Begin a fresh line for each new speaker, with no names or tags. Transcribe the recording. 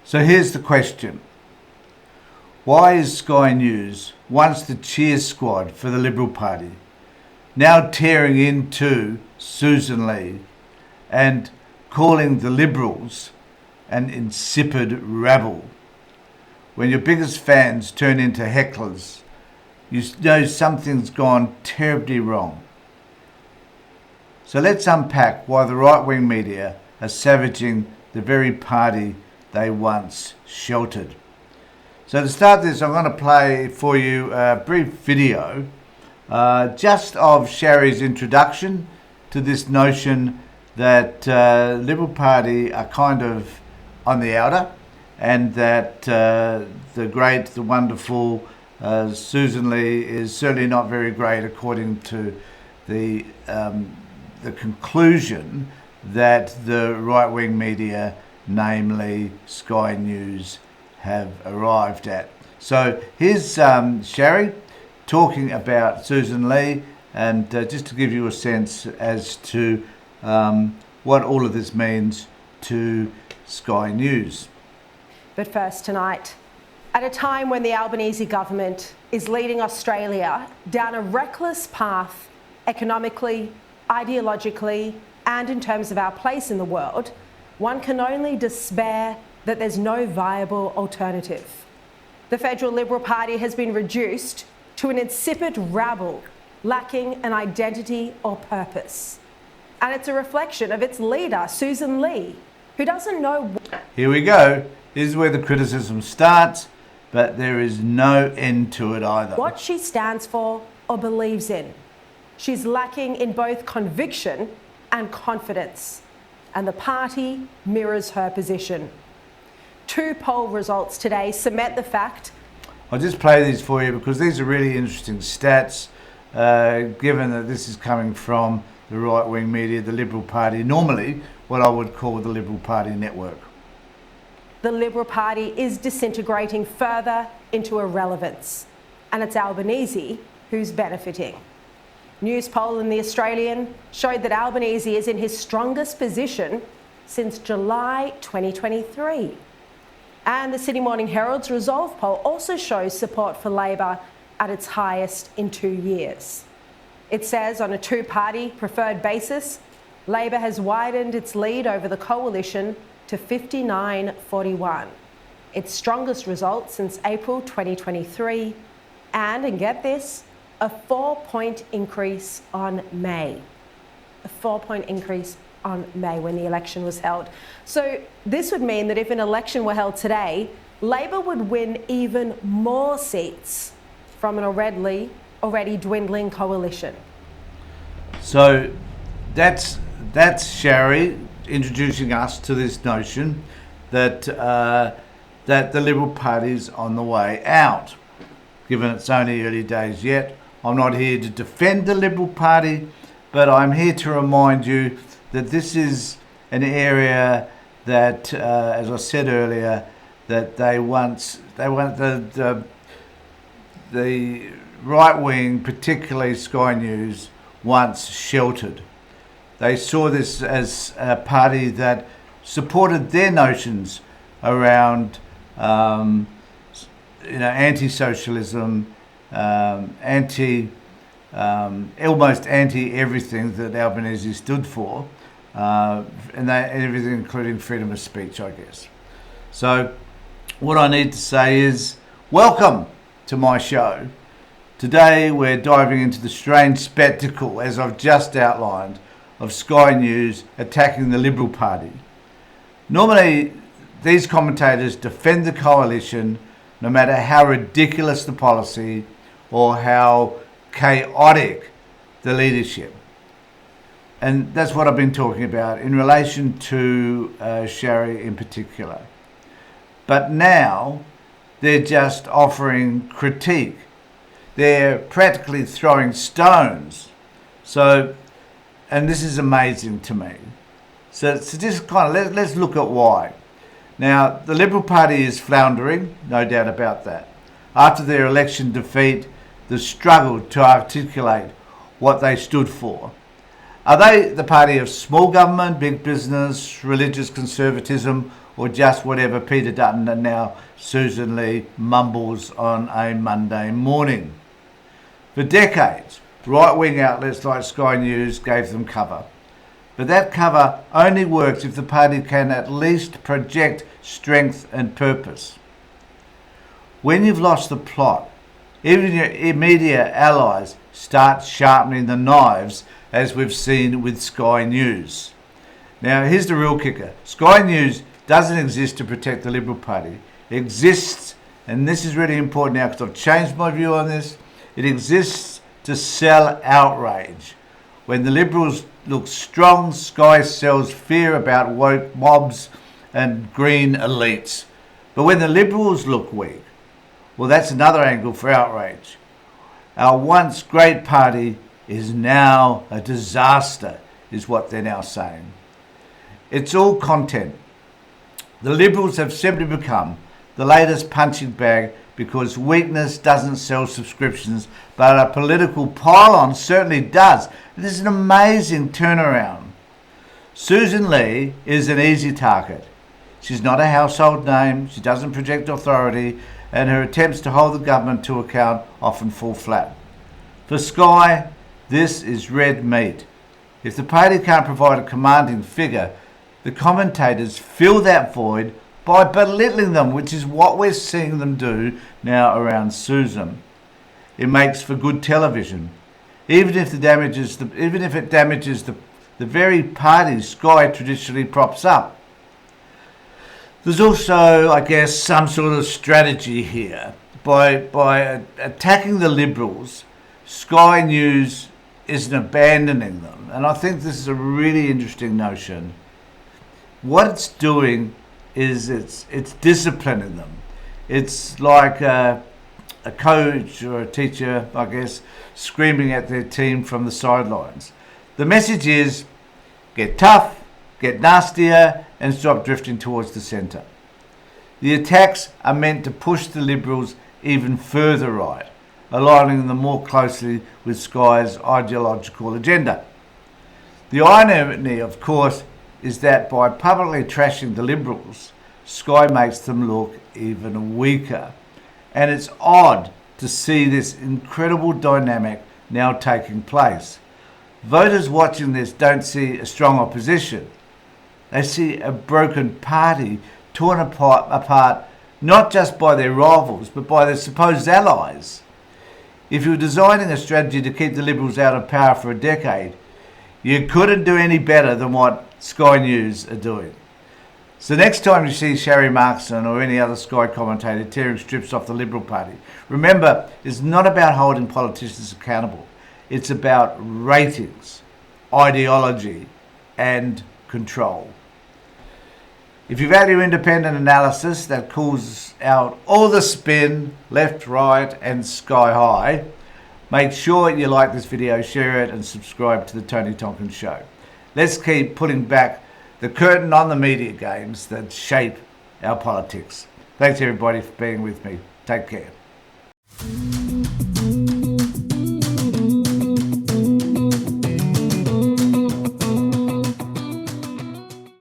So here's the question. Why is Sky News, once the cheer squad for the Liberal Party, now tearing into Susan Lee and calling the Liberals an insipid rabble? When your biggest fans turn into hecklers, you know something's gone terribly wrong. So let's unpack why the right-wing media are savaging the very party they once sheltered. So to start this, I'm going to play for you a brief video just of Sherry's introduction to this notion that Liberal Party are kind of on the outer, and that the great, the wonderful Susan Lee is certainly not very great, according to the conclusion that the right-wing media, namely Sky News, have arrived at. So here's Sherry talking about Susan Lee, and just to give you a sense as to what all of this means to Sky News.
But first tonight, at a time when the Albanese government is leading Australia down a reckless path economically, ideologically, and in terms of our place in the world, one can only despair that there's no viable alternative. The Federal Liberal Party has been reduced to an insipid rabble, lacking an identity or purpose. And it's a reflection of its leader, Susan Lee, who doesn't know...
Here we go. This is where the criticism starts, but there is no end to it either.
...what she stands for or believes in. She's lacking in both conviction and confidence, and the party mirrors her position. 2 poll results today cement the fact...
I'll just play these for you because these are really interesting stats, given that this is coming from the right-wing media, the Liberal Party, normally what I would call the Liberal Party network.
The Liberal Party is disintegrating further into irrelevance, and it's Albanese who's benefiting. News poll in The Australian showed that Albanese is in his strongest position since July 2023. And the Sydney Morning Herald's Resolve poll also shows support for Labor at its highest in 2 years. It says on a 2-party preferred basis, Labor has widened its lead over the coalition to 59-41, its strongest result since April 2023, and get this, a 4-point increase on May. A 4-point increase on May when the election was held. So this would mean that if an election were held today, Labor would win even more seats from an already dwindling coalition.
So that's Sherry introducing us to this notion that that the Liberal Party's on the way out. Given it's only early days yet, I'm not here to defend the Liberal Party, but I'm here to remind you that this is an area that, as I said earlier, that the right wing, particularly Sky News, once sheltered. They saw this as a party that supported their notions around, anti-socialism, almost anti-everything that Albanese stood for, and everything including freedom of speech, I guess. So what I need to say is, welcome to my show. Today we're diving into the strange spectacle, as I've just outlined, of Sky News attacking the Liberal Party. Normally, these commentators defend the coalition no matter how ridiculous the policy or how chaotic the leadership. And that's what I've been talking about in relation to Sherry in particular. But now they're just offering critique. They're practically throwing stones. So, and this is amazing to me. So just kind of let's look at why. Now, the Liberal Party is floundering, no doubt about that. After their election defeat, the struggle to articulate what they stood for. Are they the party of small government, big business, religious conservatism, or just whatever Peter Dutton and now Susan Lee mumbles on a Monday morning. For decades, right-wing outlets like Sky News gave them cover. But that cover only works if the party can at least project strength and purpose. When you've lost the plot, even your immediate allies start sharpening the knives, as we've seen with Sky News. Now, here's the real kicker. Sky News doesn't exist to protect the Liberal Party. It exists, and this is really important now because I've changed my view on this, it exists to sell outrage. When the Liberals look strong, Sky sells fear about woke mobs and green elites. But when the Liberals look weak, well, that's another angle for outrage. Our once great party is now a disaster, is what they're now saying. It's all content. The Liberals have simply become the latest punching bag because weakness doesn't sell subscriptions, but a political pile-on certainly does. It is an amazing turnaround. Susan Lee is an easy target. She's not a household name, she doesn't project authority, and her attempts to hold the government to account often fall flat. For Sky, this is red meat. If the party can't provide a commanding figure, the commentators fill that void by belittling them, which is what we're seeing them do now around Susan. It makes for good television, even if it damages the very party Sky traditionally props up. There's also, I guess, some sort of strategy here. By attacking the Liberals, Sky News isn't abandoning them. And I think this is a really interesting notion. What it's doing is it's disciplining them. It's like a coach or a teacher, I guess, screaming at their team from the sidelines. The message is, get tough, get nastier, and stop drifting towards the centre. The attacks are meant to push the Liberals even further right, aligning them more closely with Sky's ideological agenda. The irony, of course, is that by publicly trashing the Liberals, Sky makes them look even weaker. And it's odd to see this incredible dynamic now taking place. Voters watching this don't see a strong opposition. They see a broken party torn apart not just by their rivals, but by their supposed allies. If you were designing a strategy to keep the Liberals out of power for a decade, you couldn't do any better than what Sky News are doing. So next time you see Sharry Markson or any other Sky commentator tearing strips off the Liberal Party, remember, it's not about holding politicians accountable. It's about ratings, ideology, and control. If you value independent analysis that calls out all the spin, left, right, and sky high, make sure you like this video, share it, and subscribe to the Tony Tompkins Show. Let's keep putting back the curtain on the media games that shape our politics. Thanks everybody for being with me. Take care.